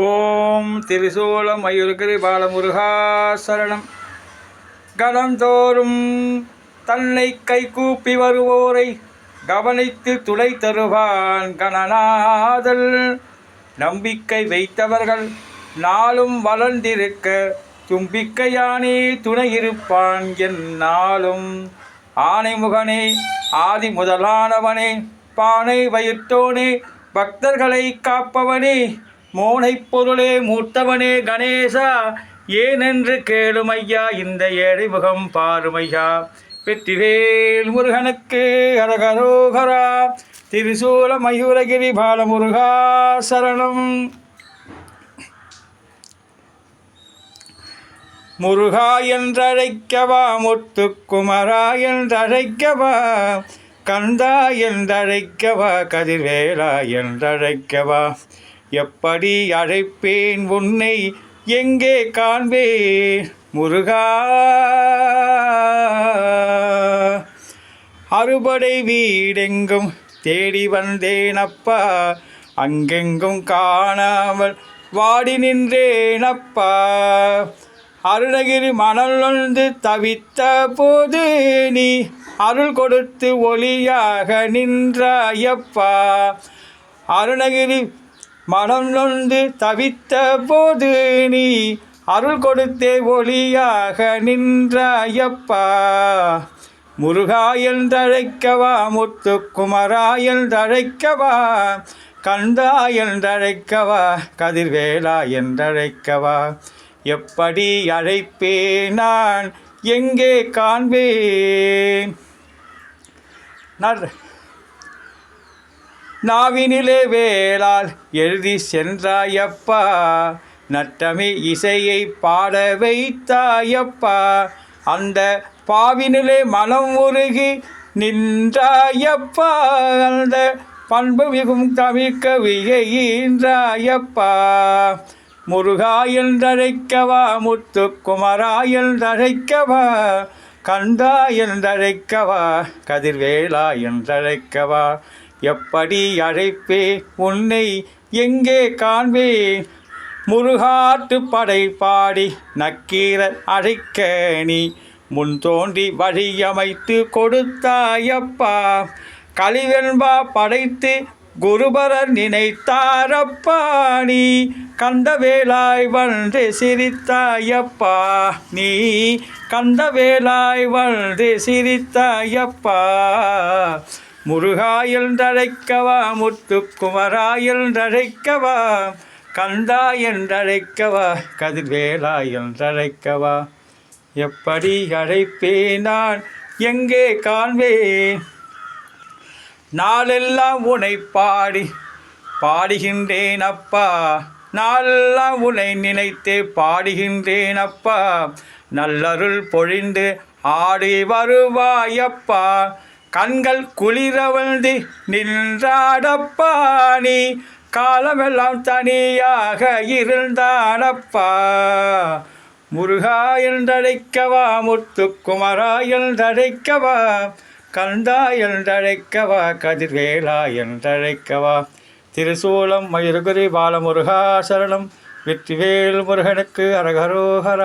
ஓம் திரிசூலம் மயூரகிரி பாலமுருகா சரணம். கணந்தோறும் தன்னை கைகூப்பி வருவோரை கவனித்து துளை தருவான் கணநாதல். நம்பிக்கை வைத்தவர்கள் நாளும் வளர்ந்திருக்க தும்பிக்கையானே துணையிருப்பான் எந்நாளும். ஆனைமுகனே ஆதி முதலானவனே பானை வயிற்றோனே பக்தர்களை காப்பவனே மோனைப் பொருளே மூத்தவனே கணேசா, ஏனென்று கேளுமையா இந்த ஏழைமுகம் பாருமையா. வெற்றிவேல் முருகனுக்கு அரகரோகரா. திரிசூல மயூரகிரி பாலமுருகா சரணம். முருகா என்றழைக்கவா, முத்துக்குமரா என்றழைக்கவா, கந்தா என்றழைக்கவா, கதிர்வேலா என்றழைக்கவா. எப்படி அழைப்பேன் உன்னை, எங்கே காண்பேன் முருகா. அறுபடை வீடெங்கும் தேடி வந்தேன் அப்பா, அங்கெங்கும் காணாமல் வாடி நின்றேன் அப்பா. அருணகிரி மணல் வந்து தவித்த போது நீ அருள் கொடுத்து ஒளியாக நின்றாயப்பா. அருணகிரி மனம் நொந்து தவித்த போது நீ அருள் கொடுத்தே ஒளியாக நின்றாயப்பா. முருகா என்றழைக்கவா, முத்துக்குமரா என்றழைக்கவா, கந்தா என்றழைக்கவா, கதிர்வேலா என்றழைக்கவா. எப்படி அழைப்பேன் நான், எங்கே காண்பேன். நாவினிலே வேளால் எழுதி சென்றாயப்பா, நட்டமே இசையை பாட வைத்தாயப்பா. அந்த பாவினிலே மனம் உருகி நின்றாயப்பா, அந்த பண்பு மிகும் தமிழ் கவியைன்றாயப்பா. முருகா என்றழைக்கவா, முத்துக்குமரா என்றழைக்கவா, கந்தா என்றழைக்கவா, கதிர்வேலா என்றழைக்கவா. எப்படி அழைப்பேன் உன்னை, எங்கே காண்பேன். முருகாட்டு படை பாடி நக்கீரர் அழைக்க நீ முன் தோன்றி வழியமைத்து கொடுத்தாயப்பா. கலிவெண்பா படைத்து குருபரர் நினைத்தாரப்பா, நீ கந்தவேலாய் வந்து சிரித்தாயப்பா. நீ கந்தவேலாய் வந்து சிரித்தாயப்பா. முருகா என்றழைக்கவா, முத்துக்குமரா என்றழைக்கவா, கந்தா என்றழைக்கவா, கதிர்வேலா என்றழைக்கவா. எப்படி அழைப்பேன் நான், எங்கே காண்பேன். நாளெல்லாம் உன்னை பாடுகின்றேன் அப்பா, நாளெல்லாம் உன்னை நினைத்து பாடுகின்றேன் அப்பா. நல்லருள் பொழிந்து ஆடி வருவாயப்பா, கண்கள் குளிரவழ்ந்து நின்றாடப்பா. நீ காலமெல்லாம் தனியாக இருந்தானப்பா. முருகா என்றழைக்கவா, முத்துக்குமரா என்றழைக்கவா, கந்தா என்றழைக்கவா, கதிர்வேலா என்றழைக்கவா. திரிசூலம் மயூரகிரி பாலமுருகா சரணம். வெற்றிவேல் முருகனுக்கு அரகரோகரா.